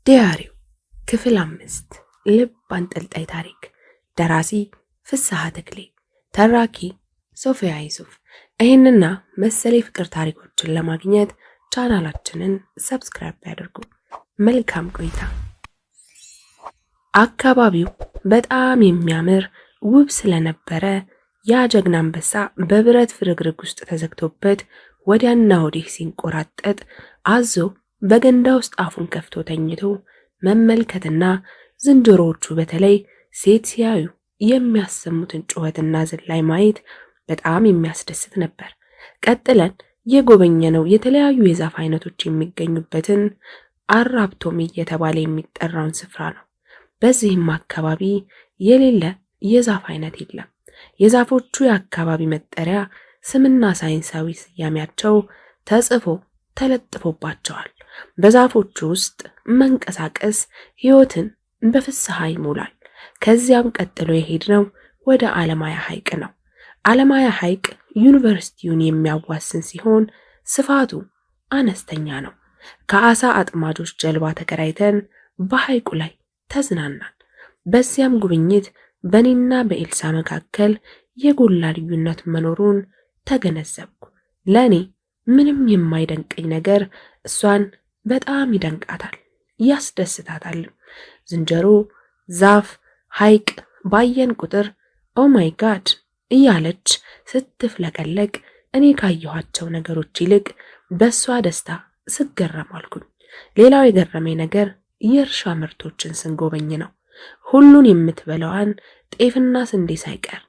ዲያሪው ክፍል 5 ልብ አንጠልጣይ ታሪክ። ደራሲ ፍስሐ ተክሌ፣ ተራኪ ሶፊያ ዩሱፍ። ይህንና መሰል የፍቅር ታሪኮችን ለማግኘት ቻናላችንን ሰብስክራይብ ያድርጉ። መልካም ቆይታ። አካባቢው በጣም የሚያምር ውብ ስለነበረ ያ ጀግና አንበሳ በብረት ፍርግርግ ውስጥ ተዘግቶበት ወዲያና ወዲህ ሲንቆራጠጥ አዞ በገንዳ ውስጥ አፉን ከፍቶ ተኝቶ መመልከትና ዝንጀሮዎቹ በተለይ ሴት ሲያዩ የሚያሰሙትን ጩኸትና ዝላይ ማየት በጣም የሚያስደስት ነበር። ቀጥለን የጎበኘነው የተለያዩ የዛፍ አይነቶች የሚገኙበትን አራብቶም እየተባለ የሚጠራውን ስፍራ ነው። በዚህም አካባቢ የሌለ የዛፍ አይነት የለም። የዛፎቹ የአካባቢ መጠሪያ ስምና ሳይንሳዊ ስያሜያቸው ተጽፎ ተለጥፎባቸዋል። በዛፎቹ ውስጥ መንቀሳቀስ ሕይወትን በፍስሐ ይሞላል። ከዚያም ቀጥሎ የሄድነው ወደ አለማያ ሐይቅ ነው። አለማያ ሐይቅ ዩኒቨርሲቲውን የሚያዋስን ሲሆን ስፋቱ አነስተኛ ነው። ከአሳ አጥማጆች ጀልባ ተከራይተን በሐይቁ ላይ ተዝናናን። በዚያም ጉብኝት በእኔና በኤልሳ መካከል የጎላ ልዩነት መኖሩን ተገነዘብኩ። ለእኔ ምንም የማይደንቀኝ ነገር እሷን በጣም ይደንቃታል፣ ያስደስታታል። ዝንጀሮ፣ ዛፍ፣ ሐይቅ ባየን ቁጥር ኦ ማይ ጋድ እያለች ስትፍለቀለቅ እኔ ካየኋቸው ነገሮች ይልቅ በእሷ ደስታ ስገረም አልኩኝ። ሌላው የገረመኝ ነገር የእርሻ ምርቶችን ስንጎበኝ ነው። ሁሉን የምትበላዋን ጤፍና ስንዴ ሳይቀር።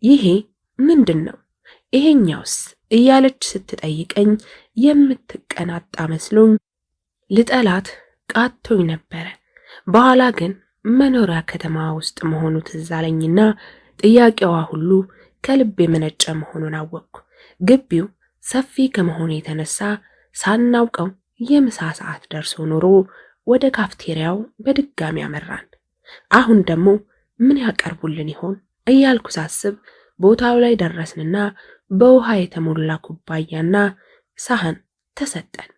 ይሄ ምንድን ነው? ይሄኛውስ እያለች ስትጠይቀኝ የምትቀናጣ መስሎኝ ልጠላት ቃቶኝ ነበረ። በኋላ ግን መኖሪያ ከተማ ውስጥ መሆኑ ትዝ አለኝና ጥያቄዋ ሁሉ ከልብ የመነጨ መሆኑን አወቅኩ። ግቢው ሰፊ ከመሆኑ የተነሳ ሳናውቀው የምሳ ሰዓት ደርሶ ኖሮ ወደ ካፍቴሪያው በድጋሚ አመራን። አሁን ደግሞ ምን ያቀርቡልን ይሆን እያልኩ ሳስብ ቦታው ላይ ደረስንና በውሃ የተሞላ ኩባያና ሳህን ተሰጠን።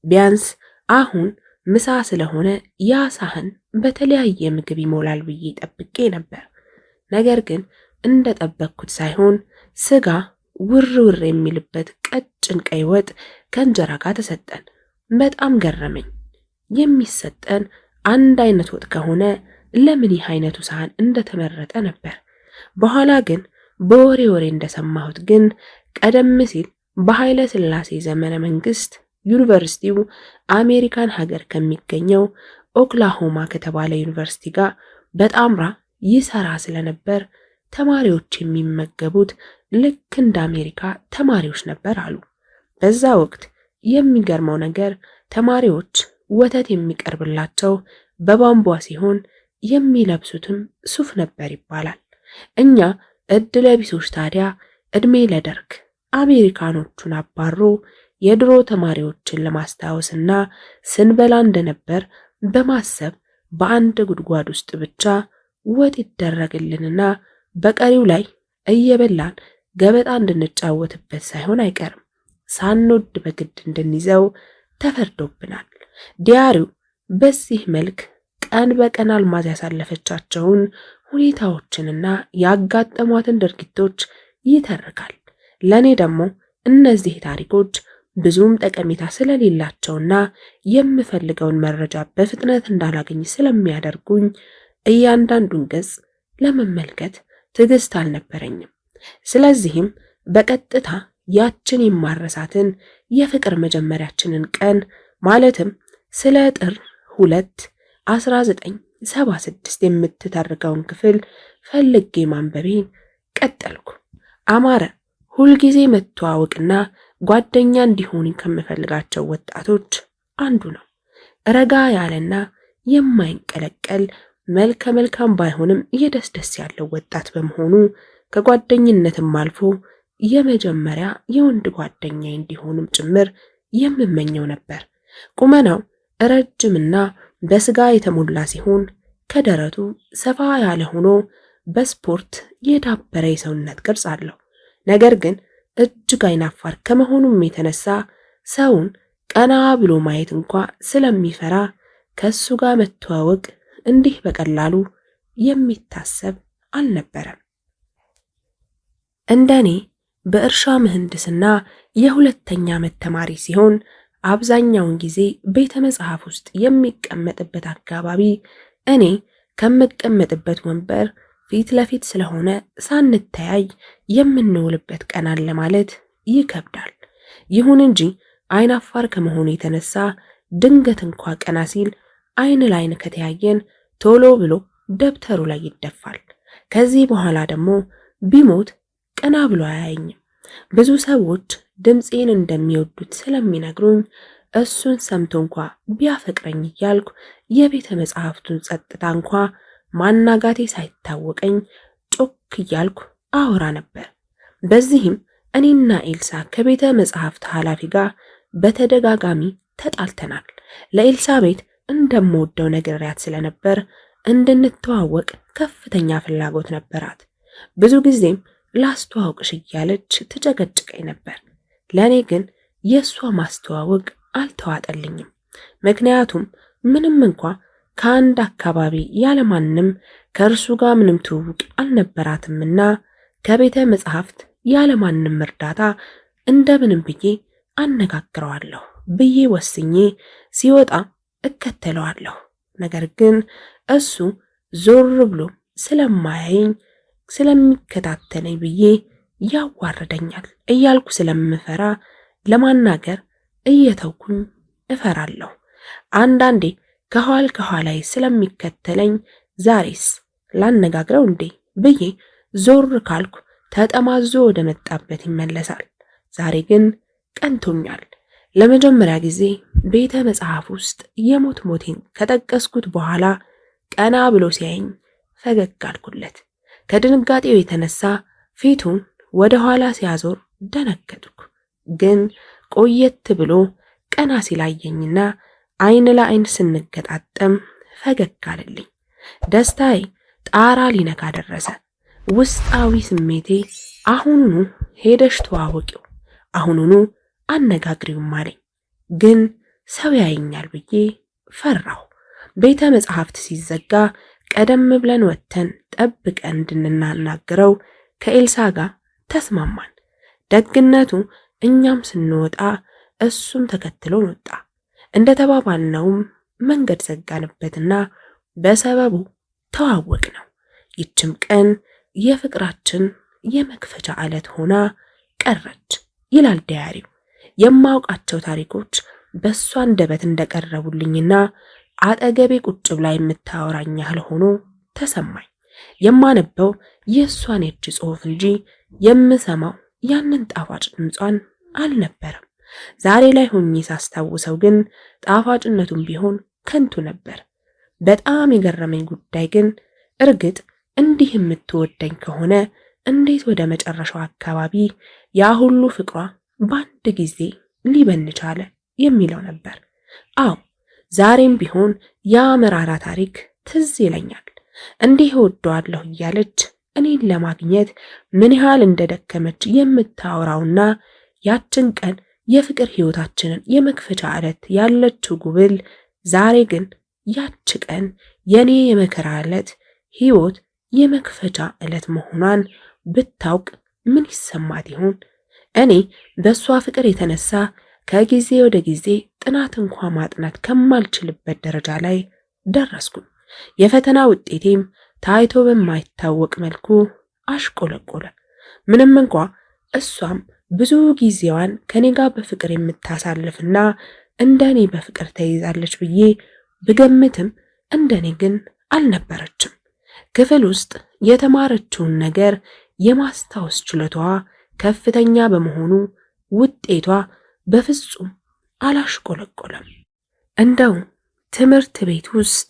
ቢያንስ አሁን ምሳ ስለሆነ ያ ሳህን በተለያየ ምግብ ይሞላል ብዬ ጠብቄ ነበር። ነገር ግን እንደጠበቅኩት ሳይሆን ስጋ ውር ውር የሚልበት ቀጭን ቀይ ወጥ ከእንጀራ ጋር ተሰጠን። በጣም ገረመኝ። የሚሰጠን አንድ አይነት ወጥ ከሆነ ለምን ይህ አይነቱ ሳህን እንደተመረጠ ነበር። በኋላ ግን በወሬ እንደሰማሁት ግን ቀደም ሲል በኃይለ ሥላሴ ዘመነ መንግስት ዩኒቨርሲቲው አሜሪካን ሀገር ከሚገኘው ኦክላሆማ ከተባለ ዩኒቨርሲቲ ጋር በጣምራ ይሰራ ስለነበር ተማሪዎች የሚመገቡት ልክ እንደ አሜሪካ ተማሪዎች ነበር አሉ። በዛ ወቅት የሚገርመው ነገር ተማሪዎች ወተት የሚቀርብላቸው በቧንቧ ሲሆን የሚለብሱትም ሱፍ ነበር ይባላል። እኛ እድለ ቢሶች ታዲያ እድሜ ለደርግ አሜሪካኖቹን አባሮ የድሮ ተማሪዎችን ለማስታወስና ስንበላ እንደነበር በማሰብ በአንድ ጉድጓድ ውስጥ ብቻ ወጥ ይደረግልንና በቀሪው ላይ እየበላን ገበጣ እንድንጫወትበት ሳይሆን አይቀርም ሳንወድ በግድ እንድንይዘው ተፈርዶብናል። ዲያሪው በዚህ መልክ ቀን በቀን አልማዝ ያሳለፈቻቸውን ሁኔታዎችንና ያጋጠሟትን ድርጊቶች ይተርካል። ለኔ ደግሞ እነዚህ ታሪኮች ብዙም ጠቀሜታ ስለሌላቸውና የምፈልገውን መረጃ በፍጥነት እንዳላገኝ ስለሚያደርጉኝ እያንዳንዱን ገጽ ለመመልከት ትዕግስት አልነበረኝም። ስለዚህም በቀጥታ ያችን የማረሳትን የፍቅር መጀመሪያችንን ቀን ማለትም ስለ ጥር 2 1976 የምትተርከውን ክፍል ፈልጌ ማንበቤን ቀጠልኩ። አማረ ሁልጊዜ መተዋወቅና ጓደኛ እንዲሆን ከምፈልጋቸው ወጣቶች አንዱ ነው። ረጋ ያለና የማይንቀለቀል መልከ መልካም ባይሆንም የደስ ያለው ወጣት በመሆኑ ከጓደኝነትም አልፎ የመጀመሪያ የወንድ ጓደኛዬ እንዲሆንም ጭምር የምመኘው ነበር። ቁመናው ረጅምና በስጋ የተሞላ ሲሆን ከደረቱ ሰፋ ያለ ሆኖ በስፖርት የዳበረ የሰውነት ቅርጽ አለው። ነገር ግን እጅግ አይናፋር ከመሆኑም የተነሳ ሰውን ቀና ብሎ ማየት እንኳ ስለሚፈራ ከሱ ጋር መተዋወቅ እንዲህ በቀላሉ የሚታሰብ አልነበረም። እንደኔ በእርሻ ምህንድስና የሁለተኛ ዓመት ተማሪ ሲሆን አብዛኛውን ጊዜ ቤተ መጽሐፍ ውስጥ የሚቀመጥበት አካባቢ እኔ ከምቀመጥበት ወንበር ፊት ለፊት ስለሆነ ሳንተያይ የምንውልበት ቀን አለ ማለት ይከብዳል። ይሁን እንጂ አይን አፋር ከመሆኑ የተነሳ ድንገት እንኳ ቀና ሲል አይን ላይን ከተያየን ቶሎ ብሎ ደብተሩ ላይ ይደፋል። ከዚህ በኋላ ደግሞ ቢሞት ቀና ብሎ አያየኝም። ብዙ ሰዎች ድምፄን እንደሚወዱት ስለሚነግሩኝ እሱን ሰምቶ እንኳ ቢያፈቅረኝ እያልኩ የቤተ መጽሐፍቱን ጸጥታ እንኳ ማናጋቴ ሳይታወቀኝ ጮክ እያልኩ አወራ ነበር። በዚህም እኔና ኤልሳ ከቤተ መጽሐፍት ኃላፊ ጋር በተደጋጋሚ ተጣልተናል። ለኤልሳቤት እንደምወደው ነግሬያት ስለነበር እንድንተዋወቅ ከፍተኛ ፍላጎት ነበራት። ብዙ ጊዜም ላስተዋውቅሽ እያለች ትጨቀጭቀኝ ነበር። ለእኔ ግን የእሷ ማስተዋወቅ አልተዋጠልኝም። ምክንያቱም ምንም እንኳ ከአንድ አካባቢ ያለማንም ከእርሱ ጋር ምንም ትውውቅ አልነበራትምና ከቤተ መጽሐፍት ያለማንም እርዳታ እንደምንም ብዬ አነጋግረዋለሁ ብዬ ወስኜ ሲወጣ እከተለዋለሁ። ነገር ግን እሱ ዞር ብሎ ስለማያየኝ ስለሚከታተለኝ ብዬ ያዋርደኛል እያልኩ ስለምፈራ ለማናገር እየተውኩኝ እፈራለሁ። አንዳንዴ ከኋላዬ ስለሚከተለኝ ዛሬስ ላነጋግረው እንዴ ብዬ ዞር ካልኩ ተጠማዞ ወደ መጣበት ይመለሳል። ዛሬ ግን ቀንቶኛል። ለመጀመሪያ ጊዜ ቤተ መጽሐፍ ውስጥ የሞት ሞቴን ከጠቀስኩት በኋላ ቀና ብሎ ሲያየኝ ፈገግ አልኩለት። ከድንጋጤው የተነሳ ፊቱን ወደ ኋላ ሲያዞር ደነገጥኩ። ግን ቆየት ብሎ ቀና ሲላየኝና አይን ለአይን ስንገጣጠም ፈገግ አለልኝ። ደስታዬ ጣራ ሊነካ ደረሰ። ውስጣዊ ስሜቴ አሁኑኑ ሄደሽ ተዋወቂው፣ አሁኑኑ አነጋግሪውም አለኝ። ግን ሰው ያየኛል ብዬ ፈራሁ። ቤተ መጽሐፍት ሲዘጋ ቀደም ብለን ወጥተን ጠብቀን እንድናናግረው ከኤልሳ ጋር ተስማማን። ደግነቱ እኛም ስንወጣ እሱም ተከትሎን ወጣ። እንደተባባልነውም መንገድ ዘጋንበትና በሰበቡ ተዋወቅ ነው። ይችም ቀን የፍቅራችን የመክፈቻ ዕለት ሆና ቀረች ይላል ዲያሪው። የማውቃቸው ታሪኮች በእሷ አንደበት እንደቀረቡልኝና አጠገቤ ቁጭ ብላ የምታወራኝ ያህል ሆኖ ተሰማኝ። የማነበው የእሷን የእጅ ጽሑፍ እንጂ የምሰማው ያንን ጣፋጭ ድምጿን አልነበረም። ዛሬ ላይ ሆኜ ሳስታውሰው ግን ጣፋጭነቱም ቢሆን ከንቱ ነበር። በጣም የገረመኝ ጉዳይ ግን እርግጥ እንዲህ የምትወደኝ ከሆነ እንዴት ወደ መጨረሻው አካባቢ ያ ሁሉ ፍቅሯ በአንድ ጊዜ ሊበን ቻለ የሚለው ነበር። አዎ ዛሬም ቢሆን ያ መራራ ታሪክ ትዝ ይለኛል። እንዲህ እወደዋለሁ እያለች እኔን ለማግኘት ምን ያህል እንደደከመች የምታወራውና ያችን ቀን የፍቅር ሕይወታችንን የመክፈቻ ዕለት ያለችው ጉብል ዛሬ ግን ያች ቀን የኔ የመከራ ዕለት ሕይወት የመክፈቻ ዕለት መሆኗን ብታውቅ ምን ይሰማት ይሆን? እኔ በእሷ ፍቅር የተነሳ ከጊዜ ወደ ጊዜ ጥናት እንኳ ማጥናት ከማልችልበት ደረጃ ላይ ደረስኩ። የፈተና ውጤቴም ታይቶ በማይታወቅ መልኩ አሽቆለቆለ። ምንም እንኳ እሷም ብዙ ጊዜዋን ከኔ ጋር በፍቅር የምታሳልፍና እንደኔ በፍቅር ተይዛለች ብዬ ብገምትም እንደኔ ግን አልነበረችም። ክፍል ውስጥ የተማረችውን ነገር የማስታወስ ችሎታዋ ከፍተኛ በመሆኑ ውጤቷ በፍጹም አላሽቆለቆለም። እንደው ትምህርት ቤት ውስጥ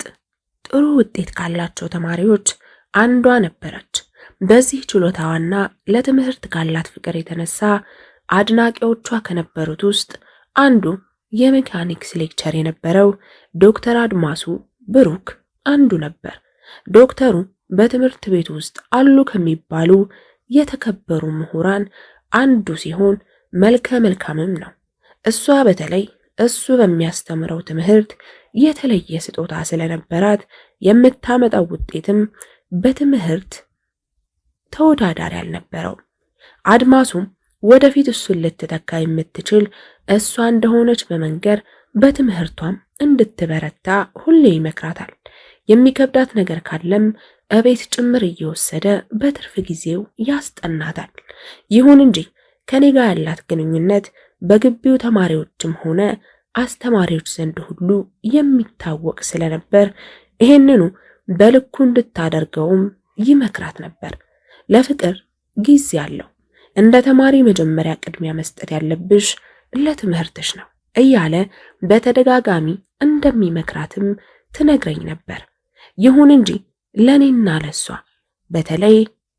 ጥሩ ውጤት ካላቸው ተማሪዎች አንዷ ነበረች። በዚህ ችሎታዋና ለትምህርት ካላት ፍቅር የተነሳ አድናቂዎቿ ከነበሩት ውስጥ አንዱ የሜካኒክስ ሌክቸር የነበረው ዶክተር አድማሱ ብሩክ አንዱ ነበር። ዶክተሩ በትምህርት ቤት ውስጥ አሉ ከሚባሉ የተከበሩ ምሁራን አንዱ ሲሆን መልከ መልካምም ነው። እሷ በተለይ እሱ በሚያስተምረው ትምህርት የተለየ ስጦታ ስለነበራት የምታመጣው ውጤትም በትምህርት ተወዳዳሪ አልነበረውም። አድማሱም ወደፊት እሱን ልትተካ የምትችል እሷ እንደሆነች በመንገር በትምህርቷም እንድትበረታ ሁሌ ይመክራታል። የሚከብዳት ነገር ካለም እቤት ጭምር እየወሰደ በትርፍ ጊዜው ያስጠናታል። ይሁን እንጂ ከኔ ጋር ያላት ግንኙነት በግቢው ተማሪዎችም ሆነ አስተማሪዎች ዘንድ ሁሉ የሚታወቅ ስለነበር ይሄንኑ በልኩ እንድታደርገውም ይመክራት ነበር። ለፍቅር ጊዜ አለው፣ እንደ ተማሪ መጀመሪያ ቅድሚያ መስጠት ያለብሽ ለትምህርትሽ ነው እያለ በተደጋጋሚ እንደሚመክራትም ትነግረኝ ነበር። ይሁን እንጂ ለኔና ለሷ በተለይ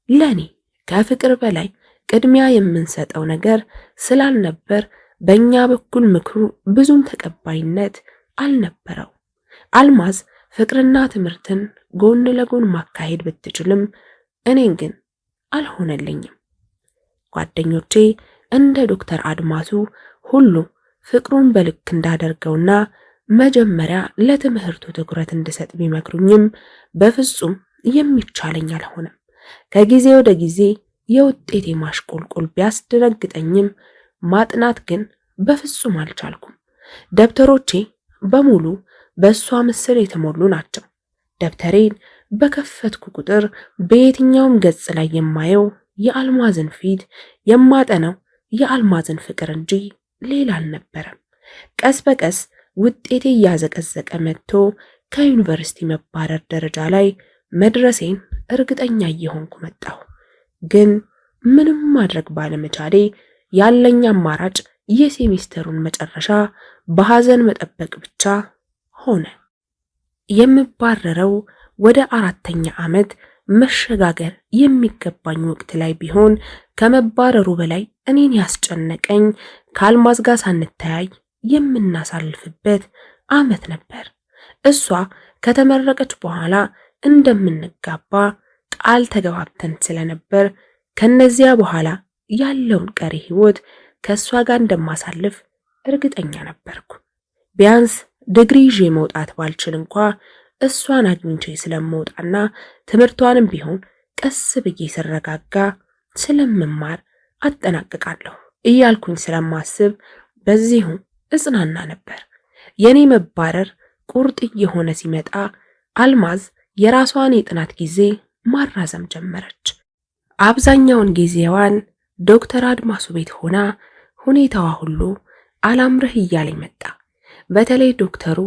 ለኔ ከፍቅር በላይ ቅድሚያ የምንሰጠው ነገር ስላልነበር በእኛ በኩል ምክሩ ብዙም ተቀባይነት አልነበረው። አልማዝ ፍቅርና ትምህርትን ጎን ለጎን ማካሄድ ብትችልም እኔን ግን አልሆነልኝም። ጓደኞቼ እንደ ዶክተር አድማሱ ሁሉ ፍቅሩን በልክ እንዳደርገውና መጀመሪያ ለትምህርቱ ትኩረት እንድሰጥ ቢመክሩኝም በፍጹም የሚቻለኝ አልሆነም። ከጊዜ ወደ ጊዜ የውጤቴ ማሽቆልቆል ቢያስደነግጠኝም ማጥናት ግን በፍጹም አልቻልኩም። ደብተሮቼ በሙሉ በእሷ ምስል የተሞሉ ናቸው። ደብተሬን በከፈትኩ ቁጥር በየትኛውም ገጽ ላይ የማየው የአልማዝን ፊት፣ የማጠነው የአልማዝን ፍቅር እንጂ ሌላ አልነበረም። ቀስ በቀስ ውጤቴ እያዘቀዘቀ መጥቶ ከዩኒቨርሲቲ መባረር ደረጃ ላይ መድረሴን እርግጠኛ እየሆንኩ መጣሁ። ግን ምንም ማድረግ ባለመቻሌ ያለኝ አማራጭ የሴሚስተሩን መጨረሻ በሐዘን መጠበቅ ብቻ ሆነ። የምባረረው ወደ 4ኛ ዓመት መሸጋገር የሚገባኝ ወቅት ላይ ቢሆን ከመባረሩ በላይ እኔን ያስጨነቀኝ ከአልማዝ ጋር ሳንተያይ የምናሳልፍበት ዓመት ነበር። እሷ ከተመረቀች በኋላ እንደምንጋባ ቃል ተገባብተን ስለነበር ከነዚያ በኋላ ያለውን ቀሪ ህይወት ከእሷ ጋር እንደማሳልፍ እርግጠኛ ነበርኩ። ቢያንስ ዲግሪ ይዤ መውጣት ባልችል እንኳ እሷን አግኝቼ ስለምወጣና ትምህርቷንም ቢሆን ቀስ ብዬ ስረጋጋ ስለምማር አጠናቅቃለሁ እያልኩኝ ስለማስብ በዚሁ እጽናና ነበር። የኔ መባረር ቁርጥ እየሆነ ሲመጣ አልማዝ የራሷን የጥናት ጊዜ ማራዘም ጀመረች። አብዛኛውን ጊዜዋን ዶክተር አድማሱ ቤት ሆና ሁኔታዋ ሁሉ አላምርህ እያለኝ መጣ። በተለይ ዶክተሩ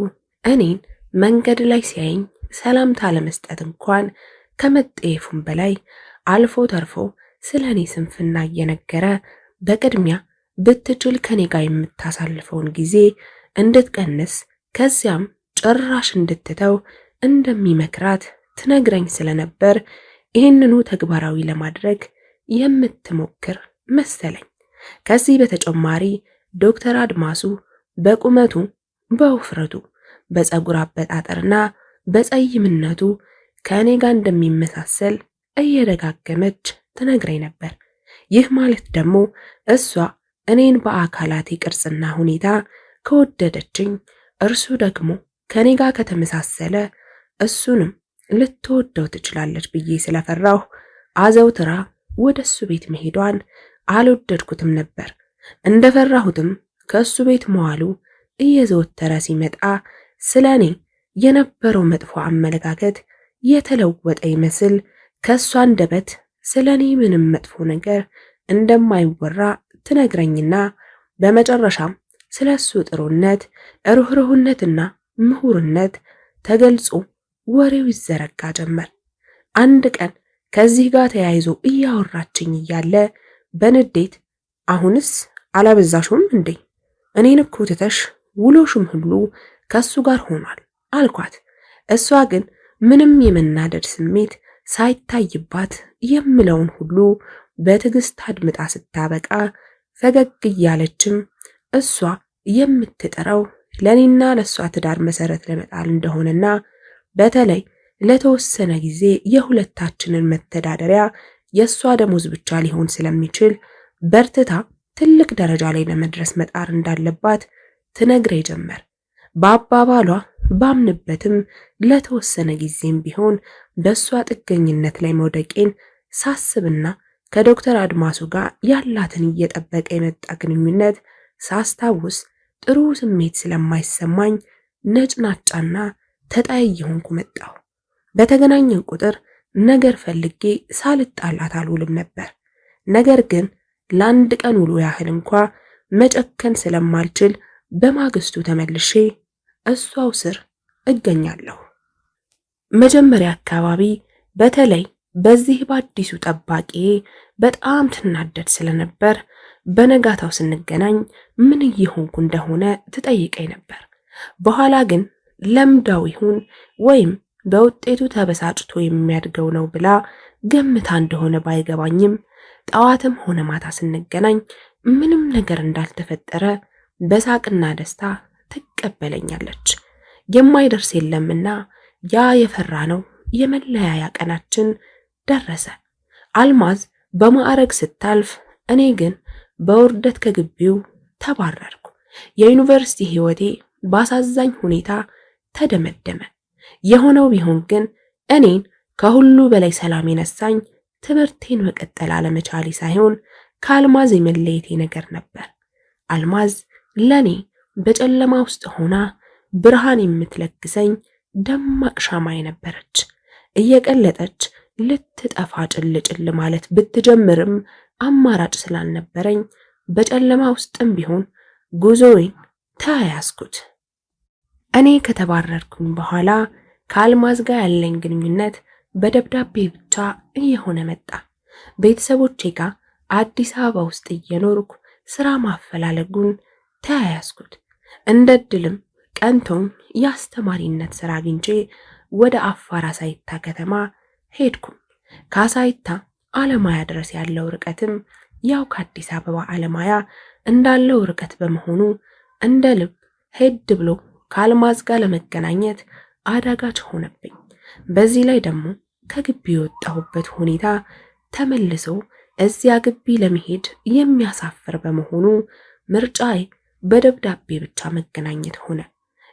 እኔን መንገድ ላይ ሲያየኝ ሰላምታ ለመስጠት እንኳን ከመጠየፉም በላይ አልፎ ተርፎ ስለ እኔ ስንፍና እየነገረ በቅድሚያ ብትችል ከኔ ጋር የምታሳልፈውን ጊዜ እንድትቀንስ ከዚያም ጭራሽ እንድትተው እንደሚመክራት ትነግረኝ ስለነበር ይህንኑ ተግባራዊ ለማድረግ የምትሞክር መሰለኝ። ከዚህ በተጨማሪ ዶክተር አድማሱ በቁመቱ፣ በውፍረቱ፣ በፀጉር አበጣጠርና በፀይምነቱ ከእኔ ጋር እንደሚመሳሰል እየደጋገመች ትነግረኝ ነበር። ይህ ማለት ደግሞ እሷ እኔን በአካላቴ ቅርጽና ሁኔታ ከወደደችኝ እርሱ ደግሞ ከኔ ጋር ከተመሳሰለ እሱንም ልትወደው ትችላለች ብዬ ስለፈራሁ አዘውትራ ወደ እሱ ቤት መሄዷን አልወደድኩትም ነበር። እንደፈራሁትም ከእሱ ቤት መዋሉ እየዘወተረ ሲመጣ ስለ እኔ የነበረው መጥፎ አመለካከት የተለወጠ ይመስል ከእሷ አንደበት ስለ እኔ ምንም መጥፎ ነገር እንደማይወራ ትነግረኝና በመጨረሻም ስለ እሱ ጥሩነት፣ ርኅሩህነትና ምሁርነት ተገልጾ ወሬው ይዘረጋ ጀመር። አንድ ቀን ከዚህ ጋር ተያይዞ እያወራችኝ እያለ በንዴት አሁንስ አላበዛሽውም እንዴ? እኔን እኮ ትተሽ ውሎሽም ሁሉ ከሱ ጋር ሆኗል አልኳት። እሷ ግን ምንም የመናደድ ስሜት ሳይታይባት የምለውን ሁሉ በትዕግስት አድምጣ ስታበቃ ፈገግ እያለችም እሷ የምትጠራው ለኔና ለሷ ትዳር መሰረት ለመጣል እንደሆነና በተለይ ለተወሰነ ጊዜ የሁለታችንን መተዳደሪያ የሷ ደሞዝ ብቻ ሊሆን ስለሚችል በርትታ ትልቅ ደረጃ ላይ ለመድረስ መጣር እንዳለባት ትነግረኝ ጀመር። በአባባሏ ባምንበትም ለተወሰነ ጊዜም ቢሆን በእሷ ጥገኝነት ላይ መውደቄን ሳስብና ከዶክተር አድማሱ ጋር ያላትን እየጠበቀ የመጣ ግንኙነት ሳስታውስ ጥሩ ስሜት ስለማይሰማኝ ነጭናጫና ተጣይ ሆንኩ መጣሁ። በተገናኘን ቁጥር ነገር ፈልጌ ሳልጣላት አልውልም ነበር። ነገር ግን ለአንድ ቀን ውሎ ያህል እንኳ መጨከን ስለማልችል በማግስቱ ተመልሼ እሷው ስር እገኛለሁ። መጀመሪያ አካባቢ በተለይ በዚህ በአዲሱ ጠባቂ በጣም ትናደድ ስለነበር በነጋታው ስንገናኝ ምን እየሆንኩ እንደሆነ ትጠይቀኝ ነበር። በኋላ ግን ለምዳው ይሁን ወይም በውጤቱ ተበሳጭቶ የሚያድገው ነው ብላ ገምታ እንደሆነ ባይገባኝም ጠዋትም ሆነ ማታ ስንገናኝ ምንም ነገር እንዳልተፈጠረ በሳቅና ደስታ ትቀበለኛለች። የማይደርስ የለምና ያ የፈራ ነው የመለያያ ቀናችን ደረሰ። አልማዝ በማዕረግ ስታልፍ እኔ ግን በውርደት ከግቢው ተባረርኩ። የዩኒቨርሲቲ ሕይወቴ ባሳዛኝ ሁኔታ ተደመደመ። የሆነው ቢሆን ግን እኔን ከሁሉ በላይ ሰላም የነሳኝ ትምህርቴን መቀጠል አለመቻሌ ሳይሆን ከአልማዝ የመለየቴ ነገር ነበር። አልማዝ ለኔ በጨለማ ውስጥ ሆና ብርሃን የምትለግሰኝ ደማቅ ሻማይ ነበረች። እየቀለጠች ልትጠፋ ጭልጭል ማለት ብትጀምርም አማራጭ ስላልነበረኝ በጨለማ ውስጥም ቢሆን ጉዞዬን ተያያዝኩት። እኔ ከተባረርኩኝ በኋላ ከአልማዝ ጋር ያለኝ ግንኙነት በደብዳቤ ብቻ እየሆነ መጣ። ቤተሰቦቼ ጋር አዲስ አበባ ውስጥ እየኖርኩ ስራ ማፈላለጉን ተያያዝኩት። እንደ ዕድልም ቀንቶም የአስተማሪነት ስራ አግኝቼ ወደ አፋር አሳይታ ከተማ ሄድኩ። ከአሳይታ አለማያ ድረስ ያለው ርቀትም ያው ከአዲስ አበባ አለማያ እንዳለው ርቀት በመሆኑ እንደ ልብ ሄድ ብሎ ከአልማዝ ጋር ለመገናኘት አዳጋች ሆነብኝ። በዚህ ላይ ደግሞ ከግቢ የወጣሁበት ሁኔታ ተመልሶ እዚያ ግቢ ለመሄድ የሚያሳፍር በመሆኑ ምርጫዬ በደብዳቤ ብቻ መገናኘት ሆነ።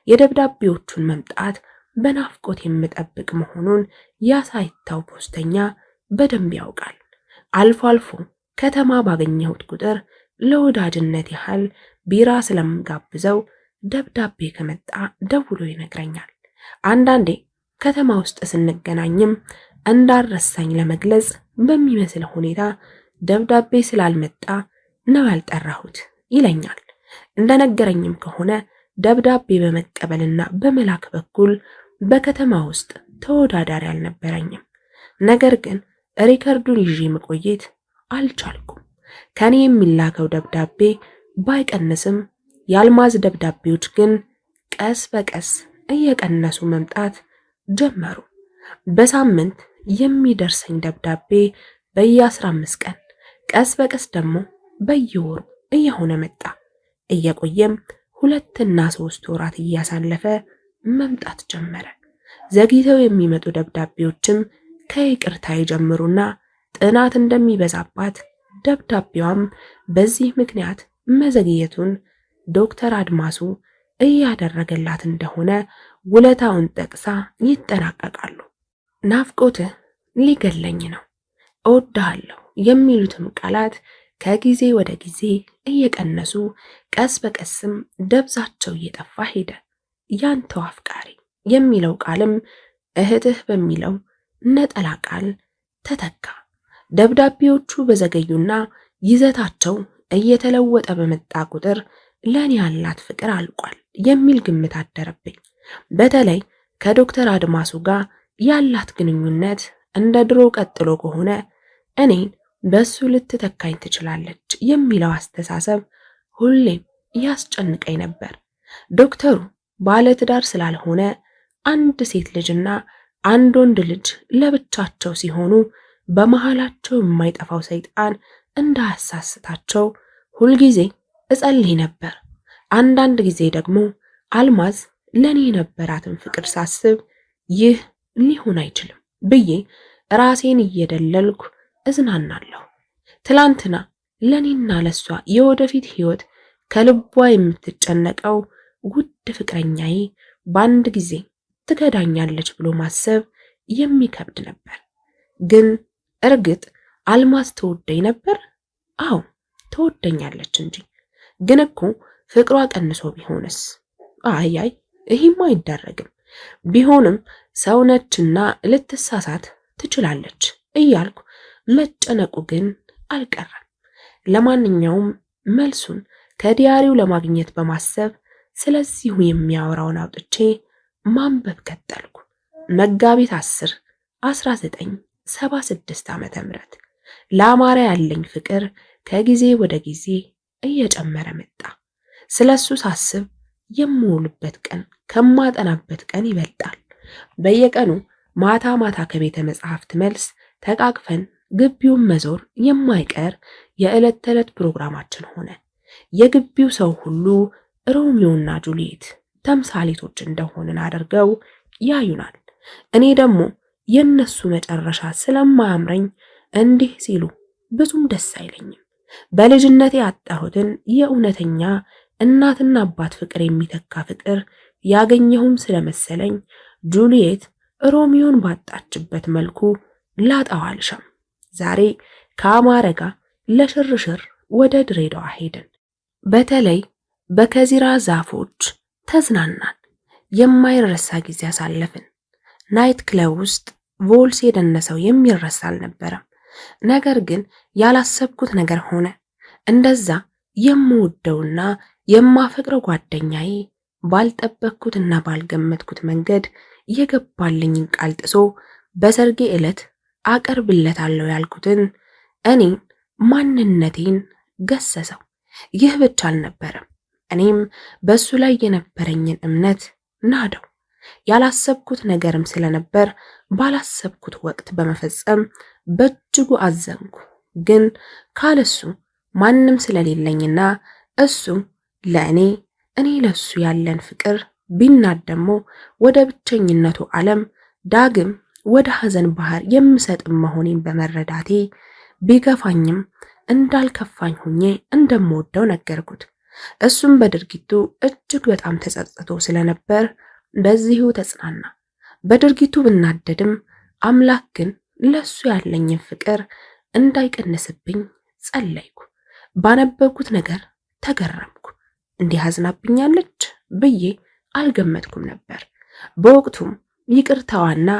የደብዳቤዎቹን መምጣት በናፍቆት የምጠብቅ መሆኑን ያሳይታው ፖስተኛ በደንብ ያውቃል። አልፎ አልፎ ከተማ ባገኘሁት ቁጥር ለወዳጅነት ያህል ቢራ ስለምጋብዘው ደብዳቤ ከመጣ ደውሎ ይነግረኛል። አንዳንዴ ከተማ ውስጥ ስንገናኝም እንዳረሳኝ ለመግለጽ በሚመስል ሁኔታ ደብዳቤ ስላልመጣ ነው ያልጠራሁት ይለኛል። እንደነገረኝም ከሆነ ደብዳቤ በመቀበልና በመላክ በኩል በከተማ ውስጥ ተወዳዳሪ አልነበረኝም። ነገር ግን ሪከርዱን ይዤ መቆየት አልቻልኩም። ከኔ የሚላከው ደብዳቤ ባይቀንስም የአልማዝ ደብዳቤዎች ግን ቀስ በቀስ እየቀነሱ መምጣት ጀመሩ። በሳምንት የሚደርሰኝ ደብዳቤ በየ15 ቀን፣ ቀስ በቀስ ደግሞ በየወሩ እየሆነ መጣ። እየቆየም 2 እና 3 ወራት እያሳለፈ መምጣት ጀመረ። ዘግይተው የሚመጡ ደብዳቤዎችም ከይቅርታ ይጀምሩና ጥናት እንደሚበዛባት ደብዳቤዋም በዚህ ምክንያት መዘግየቱን ዶክተር አድማሱ እያደረገላት እንደሆነ ውለታውን ጠቅሳ ይጠናቀቃሉ። ናፍቆትህ ሊገለኝ ነው፣ እወድሃለሁ የሚሉትም ቃላት ከጊዜ ወደ ጊዜ እየቀነሱ ቀስ በቀስም ደብዛቸው እየጠፋ ሄደ። ያንተው አፍቃሪ የሚለው ቃልም እህትህ በሚለው ነጠላ ቃል ተተካ። ደብዳቤዎቹ በዘገዩና ይዘታቸው እየተለወጠ በመጣ ቁጥር ለኔ ያላት ፍቅር አልቋል የሚል ግምት አደረብኝ። በተለይ ከዶክተር አድማሱ ጋር ያላት ግንኙነት እንደ ድሮ ቀጥሎ ከሆነ እኔን በሱ ልትተካኝ ትችላለች የሚለው አስተሳሰብ ሁሌም ያስጨንቀኝ ነበር። ዶክተሩ ባለትዳር ስላልሆነ አንድ ሴት ልጅና አንድ ወንድ ልጅ ለብቻቸው ሲሆኑ በመሃላቸው የማይጠፋው ሰይጣን እንዳያሳስታቸው ሁልጊዜ እጸልይ ነበር። አንዳንድ ጊዜ ደግሞ አልማዝ ለኔ የነበራትን ፍቅር ሳስብ ይህ ሊሆን አይችልም ብዬ ራሴን እየደለልኩ እዝናናለሁ። ትላንትና ለኔና ለሷ የወደፊት ህይወት ከልቧ የምትጨነቀው ውድ ፍቅረኛዬ በአንድ ጊዜ ትከዳኛለች ብሎ ማሰብ የሚከብድ ነበር። ግን እርግጥ አልማዝ ትወደኝ ነበር? አዎ ትወደኛለች እንጂ። ግን እኮ ፍቅሯ ቀንሶ ቢሆንስ? አይ ይሄማ አይደረግም። ቢሆንም ሰውነችና ልትሳሳት ትችላለች እያልኩ መጨነቁ ግን አልቀረም። ለማንኛውም መልሱን ከዲያሪው ለማግኘት በማሰብ ስለዚሁ የሚያወራውን አውጥቼ ማንበብ ቀጠልኩ። መጋቢት 10 1976 ዓመተ ምህረት ለአማረ ያለኝ ፍቅር ከጊዜ ወደ ጊዜ እየጨመረ መጣ። ስለሱ ሳስብ የምውልበት ቀን ከማጠናበት ቀን ይበልጣል። በየቀኑ ማታ ማታ ከቤተ መጻሕፍት መልስ ተቃቅፈን ግቢውን መዞር የማይቀር የዕለት ተዕለት ፕሮግራማችን ሆነ። የግቢው ሰው ሁሉ ሮሚዮና ጁሊየት ተምሳሌቶች እንደሆንን አድርገው ያዩናል። እኔ ደግሞ የነሱ መጨረሻ ስለማያምረኝ እንዲህ ሲሉ ብዙም ደስ አይለኝም። በልጅነቴ ያጣሁትን የእውነተኛ እናትና አባት ፍቅር የሚተካ ፍቅር ያገኘሁም ስለመሰለኝ ጁሊየት ሮሚዮን ባጣችበት መልኩ ላጣው አልሻም። ዛሬ ከአማረ ጋር ለሽርሽር ወደ ድሬዳዋ ሄድን። በተለይ በከዚራ ዛፎች ተዝናናን። የማይረሳ ጊዜ አሳለፍን። ናይት ክለብ ውስጥ ቮልስ የደነሰው የሚረሳ አልነበረም። ነገር ግን ያላሰብኩት ነገር ሆነ። እንደዛ የምወደውና የማፈቅረው ጓደኛዬ ባልጠበቅኩትና ባልገመትኩት መንገድ የገባልኝን ቃል ጥሶ በሰርጌ ዕለት አቀርብለታለሁ ያልኩትን እኔን ማንነቴን ገሰሰው። ይህ ብቻ አልነበረም፣ እኔም በሱ ላይ የነበረኝን እምነት ናደው። ያላሰብኩት ነገርም ስለነበር ባላሰብኩት ወቅት በመፈጸም በእጅጉ አዘንኩ። ግን ካለሱ ማንም ስለሌለኝና እሱ ለእኔ እኔ ለሱ ያለን ፍቅር ቢናድ ደግሞ ወደ ብቸኝነቱ ዓለም ዳግም ወደ ሐዘን ባህር የምሰጥም መሆኔን በመረዳቴ ቢገፋኝም እንዳልከፋኝ ሆኜ እንደምወደው ነገርኩት። እሱም በድርጊቱ እጅግ በጣም ተጸጽቶ ስለነበር በዚሁ ተጽናና። በድርጊቱ ብናደድም አምላክ ግን ለሱ ያለኝን ፍቅር እንዳይቀንስብኝ ጸለይኩ። ባነበብኩት ነገር ተገረምኩ። እንዲህ አዝናብኛለች ብዬ አልገመትኩም ነበር። በወቅቱም ይቅርታዋና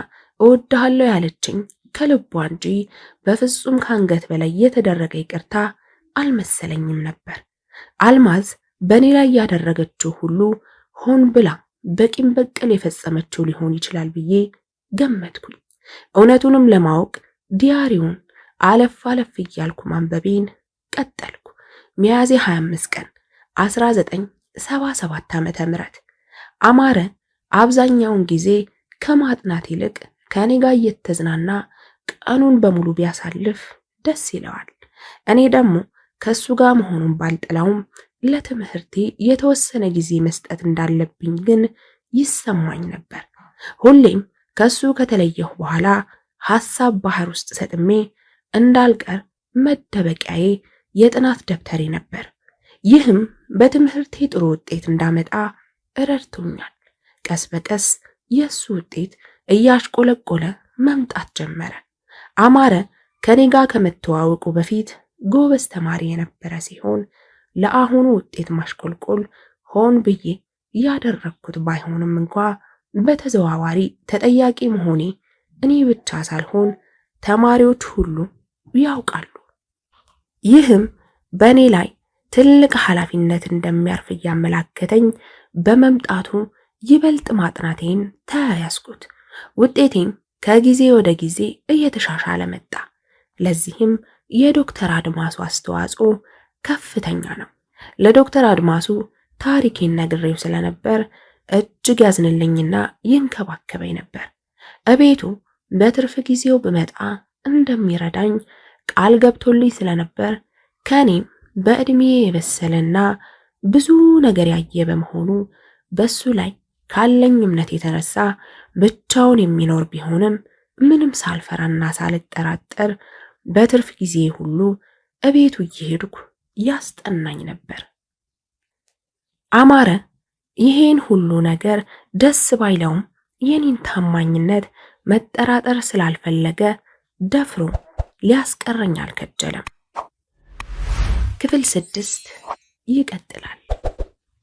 እወድሃለሁ ያለችኝ ከልቧ እንጂ በፍጹም ከአንገት በላይ የተደረገ ይቅርታ አልመሰለኝም ነበር። አልማዝ በእኔ ላይ ያደረገችው ሁሉ ሆን ብላ በቂም በቀል የፈጸመችው ሊሆን ይችላል ብዬ ገመትኩኝ። እውነቱንም ለማወቅ ዲያሪውን አለፍ አለፍ እያልኩ ማንበቤን ቀጠልኩ። ሚያዝያ 25 ቀን 1977 ዓመተ ምህረት አማረ አብዛኛውን ጊዜ ከማጥናት ይልቅ ከኔ ጋር እየተዝናና ቀኑን በሙሉ ቢያሳልፍ ደስ ይለዋል። እኔ ደግሞ ከሱ ጋር መሆኑን ባልጠላውም ለትምህርቴ የተወሰነ ጊዜ መስጠት እንዳለብኝ ግን ይሰማኝ ነበር። ሁሌም ከሱ ከተለየሁ በኋላ ሐሳብ ባህር ውስጥ ሰጥሜ እንዳልቀር መደበቂያዬ የጥናት ደብተሬ ነበር። ይህም በትምህርቴ ጥሩ ውጤት እንዳመጣ ረድቶኛል። ቀስ በቀስ የሱ ውጤት እያሽቆለቆለ መምጣት ጀመረ። አማረ ከኔ ጋር ከመተዋወቁ በፊት ጎበዝ ተማሪ የነበረ ሲሆን ለአሁኑ ውጤት ማሽቆልቆል ሆን ብዬ ያደረግኩት ባይሆንም እንኳ በተዘዋዋሪ ተጠያቂ መሆኔ እኔ ብቻ ሳልሆን ተማሪዎች ሁሉ ያውቃሉ። ይህም በእኔ ላይ ትልቅ ኃላፊነት እንደሚያርፍ እያመላከተኝ በመምጣቱ ይበልጥ ማጥናቴን ተያያዝኩት። ውጤቴም ከጊዜ ወደ ጊዜ እየተሻሻለ መጣ። ለዚህም የዶክተር አድማሱ አስተዋጽኦ ከፍተኛ ነው። ለዶክተር አድማሱ ታሪኬን ነግሬው ስለነበር እጅግ ያዝንልኝና ይንከባከበኝ ነበር። እቤቱ በትርፍ ጊዜው ብመጣ እንደሚረዳኝ ቃል ገብቶልኝ ስለነበር ከኔም በእድሜ የበሰለና ብዙ ነገር ያየ በመሆኑ በሱ ላይ ካለኝ እምነት የተነሳ ብቻውን የሚኖር ቢሆንም ምንም ሳልፈራና ሳልጠራጠር በትርፍ ጊዜ ሁሉ እቤቱ እየሄድኩ ያስጠናኝ ነበር። አማረ ይሄን ሁሉ ነገር ደስ ባይለውም የኔን ታማኝነት መጠራጠር ስላልፈለገ ደፍሮ ሊያስቀረኝ አልከጀለም። ክፍል 6 ይቀጥላል።